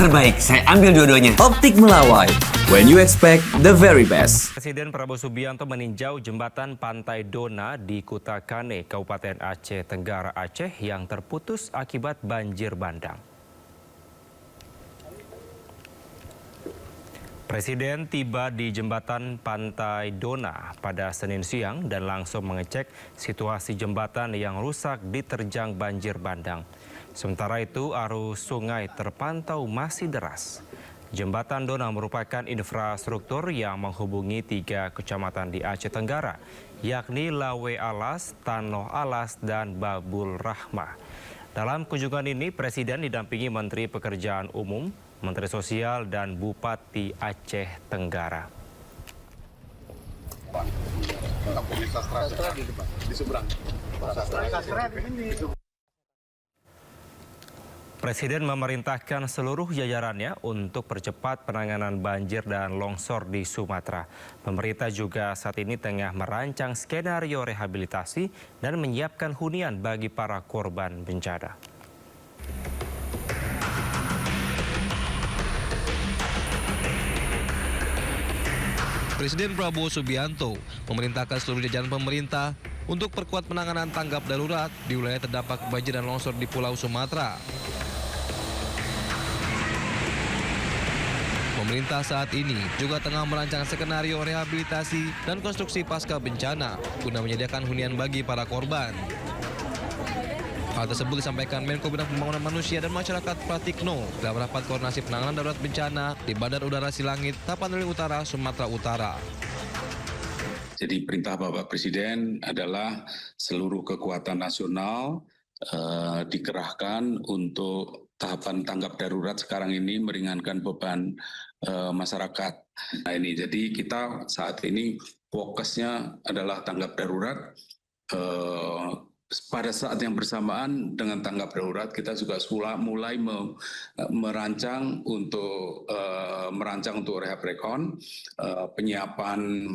terbaik. Saya ambil dua-duanya. Optik Melawai, when you expect the very best. Presiden Prabowo Subianto meninjau jembatan Pantai Dona di Kutakane, Kabupaten Aceh Tenggara, Aceh yang terputus akibat banjir bandang. Presiden tiba di jembatan Pantai Dona pada Senin siang dan langsung mengecek situasi jembatan yang rusak diterjang banjir bandang. Sementara itu, arus sungai terpantau masih deras. Jembatan Dona merupakan infrastruktur yang menghubungi 3 kecamatan di Aceh Tenggara, yakni Lawe Alas, Tanoh Alas, dan Babul Rahmah. Dalam kunjungan ini, Presiden didampingi Menteri Pekerjaan Umum, Menteri Sosial, dan Bupati Aceh Tenggara. Presiden memerintahkan seluruh jajarannya untuk percepat penanganan banjir dan longsor di Sumatera. Pemerintah juga saat ini tengah merancang skenario rehabilitasi dan menyiapkan hunian bagi para korban bencana. Presiden Prabowo Subianto memerintahkan seluruh jajaran pemerintah untuk perkuat penanganan tanggap darurat di wilayah terdampak banjir dan longsor di Pulau Sumatera. Pemerintah saat ini juga tengah merancang skenario rehabilitasi dan konstruksi pasca bencana guna menyediakan hunian bagi para korban. Hal tersebut disampaikan Menko Bidang Pembangunan Manusia dan Masyarakat Pratikno dalam rapat koordinasi penanganan darurat bencana di Bandar Udara Silangit, Tapanuli Utara, Sumatera Utara. Jadi perintah Bapak Presiden adalah seluruh kekuatan nasional dikerahkan untuk tahapan tanggap darurat sekarang ini meringankan beban masyarakat. Nah ini jadi kita saat ini fokusnya adalah tanggap darurat. Pada saat yang bersamaan dengan tanggap darurat kita juga mulai merancang untuk rehab rekon, penyiapan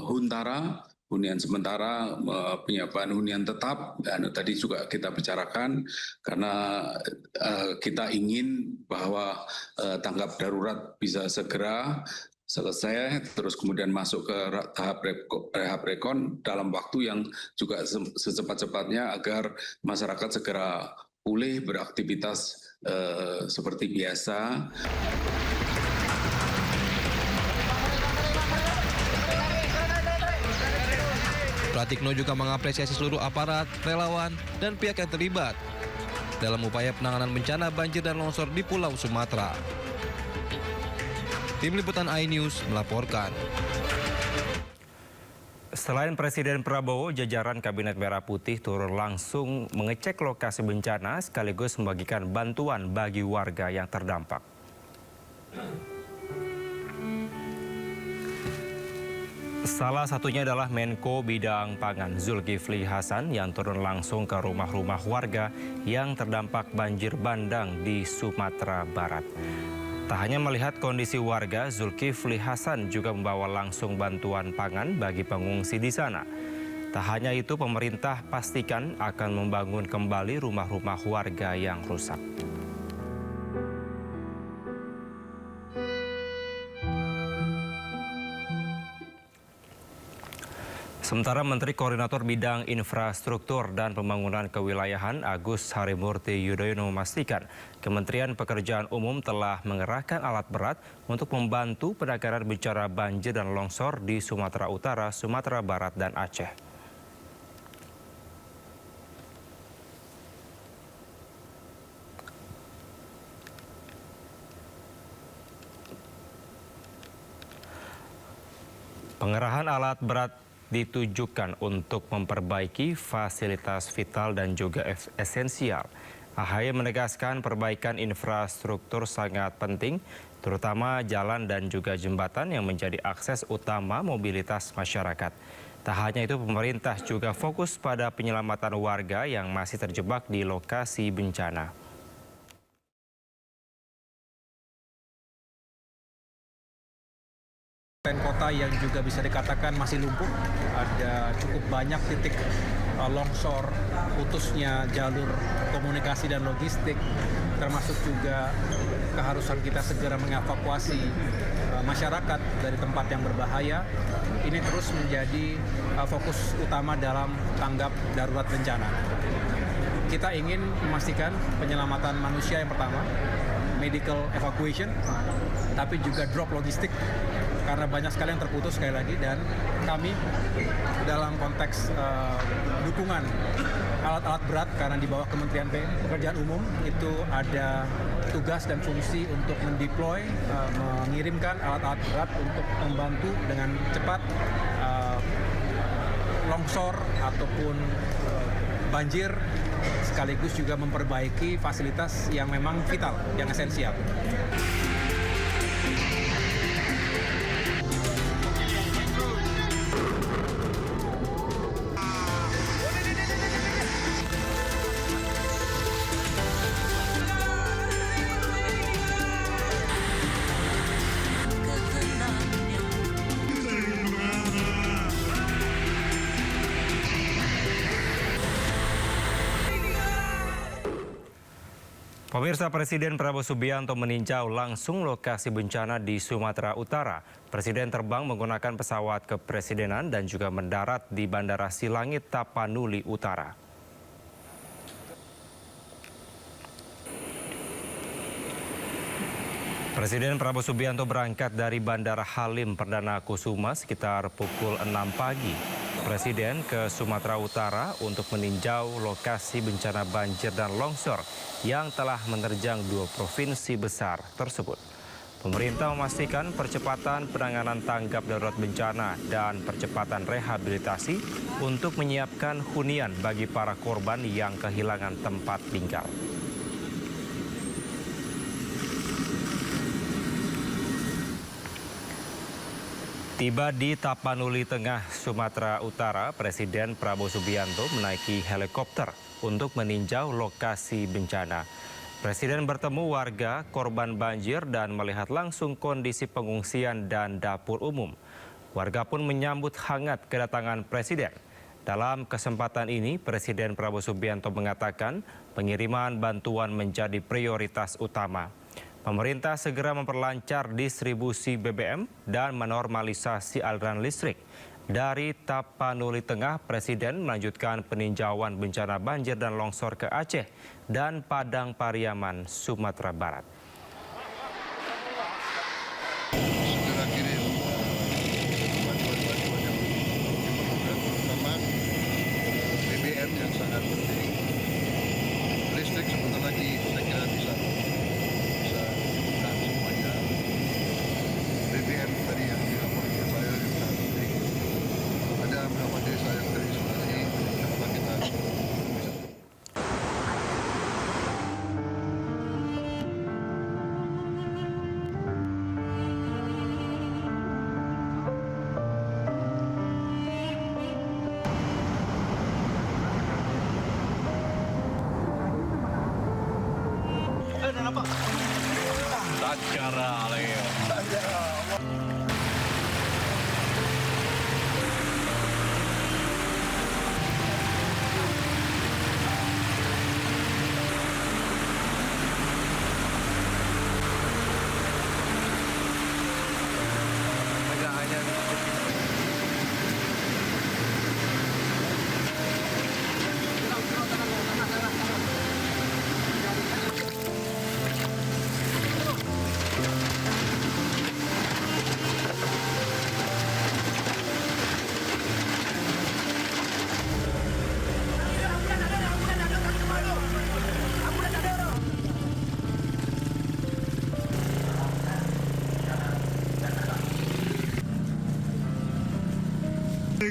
huntara, hunian sementara, penyiapan hunian tetap, dan tadi juga kita bicarakan karena kita ingin bahwa tanggap darurat bisa segera selesai, terus kemudian masuk ke tahap rehab rekon dalam waktu yang juga secepat-cepatnya agar masyarakat segera pulih beraktivitas seperti biasa. Pratikno juga mengapresiasi seluruh aparat, relawan, dan pihak yang terlibat dalam upaya penanganan bencana banjir dan longsor di Pulau Sumatera. Tim Liputan iNews melaporkan. Selain Presiden Prabowo, jajaran Kabinet Merah Putih turun langsung mengecek lokasi bencana sekaligus membagikan bantuan bagi warga yang terdampak. Salah satunya adalah Menko Bidang Pangan Zulkifli Hasan yang turun langsung ke rumah-rumah warga yang terdampak banjir bandang di Sumatera Barat. Tak hanya melihat kondisi warga, Zulkifli Hasan juga membawa langsung bantuan pangan bagi pengungsi di sana. Tak hanya itu, pemerintah pastikan akan membangun kembali rumah-rumah warga yang rusak. Sementara Menteri Koordinator Bidang Infrastruktur dan Pembangunan Kewilayahan Agus Harimurti Yudhoyono memastikan Kementerian Pekerjaan Umum telah mengerahkan alat berat untuk membantu penanganan bencana banjir dan longsor di Sumatera Utara, Sumatera Barat, dan Aceh. Pengerahan alat berat ditujukan untuk memperbaiki fasilitas vital dan juga esensial. AHY menegaskan perbaikan infrastruktur sangat penting, terutama jalan dan juga jembatan yang menjadi akses utama mobilitas masyarakat. Tak hanya itu, pemerintah juga fokus pada penyelamatan warga yang masih terjebak di lokasi bencana. Kota yang juga bisa dikatakan masih lumpuh, ada cukup banyak titik longsor, putusnya jalur komunikasi dan logistik, termasuk juga keharusan kita segera mengevakuasi masyarakat dari tempat yang berbahaya. Ini terus menjadi fokus utama dalam tanggap darurat bencana. Kita ingin memastikan penyelamatan manusia yang pertama, medical evacuation, tapi juga drop logistik, karena banyak sekali yang terputus sekali lagi, dan kami dalam konteks dukungan alat-alat berat, karena di bawah Kementerian Pekerjaan Umum itu ada tugas dan fungsi untuk mendeploy, mengirimkan alat-alat berat untuk membantu dengan cepat longsor ataupun banjir, sekaligus juga memperbaiki fasilitas yang memang vital, yang esensial. Pemirsa, Presiden Prabowo Subianto meninjau langsung lokasi bencana di Sumatera Utara. Presiden terbang menggunakan pesawat kepresidenan dan juga mendarat di Bandara Silangit, Tapanuli Utara. Presiden Prabowo Subianto berangkat dari Bandara Halim Perdana Kusuma sekitar pukul 6 pagi. Presiden ke Sumatera Utara untuk meninjau lokasi bencana banjir dan longsor yang telah menerjang 2 provinsi besar tersebut. Pemerintah memastikan percepatan penanganan tanggap darurat bencana dan percepatan rehabilitasi untuk menyiapkan hunian bagi para korban yang kehilangan tempat tinggal. Tiba di Tapanuli Tengah, Sumatera Utara, Presiden Prabowo Subianto menaiki helikopter untuk meninjau lokasi bencana. Presiden bertemu warga korban banjir dan melihat langsung kondisi pengungsian dan dapur umum. Warga pun menyambut hangat kedatangan Presiden. Dalam kesempatan ini, Presiden Prabowo Subianto mengatakan pengiriman bantuan menjadi prioritas utama. Pemerintah segera memperlancar distribusi BBM dan menormalisasi aliran listrik. Dari Tapanuli Tengah, Presiden melanjutkan peninjauan bencana banjir dan longsor ke Aceh dan Padang Pariaman, Sumatera Barat. Segera kirim bantuan-bantuan yang diperlukan, terutama BBM yang sangat penting. Listrik sebentar lagi saya kira bisa dan semuanya. BBM tadi yang dilaporkan saya yang sangat penting. Ada beberapa desa yang terisolasi, coba kita bisa.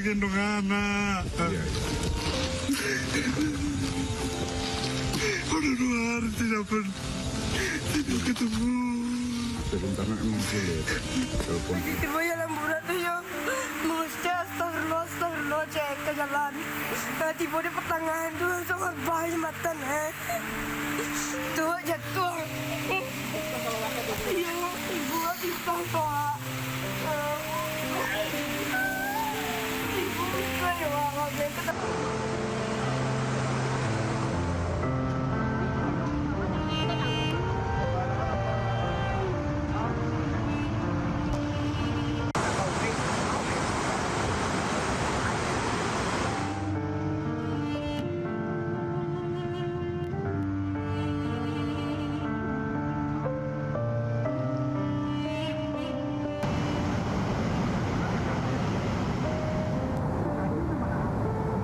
Gendong anak. Udah 2 hari tidak ketemu. Sebentar emang sulit. Telepon. Ibu yang lamburan tuh ya, mesti astagfirullah cek ke jalan. Tiba di pertengahan tuh langsung bayi matan tuh jatuh. Iya, ibu kita pak. ketemu.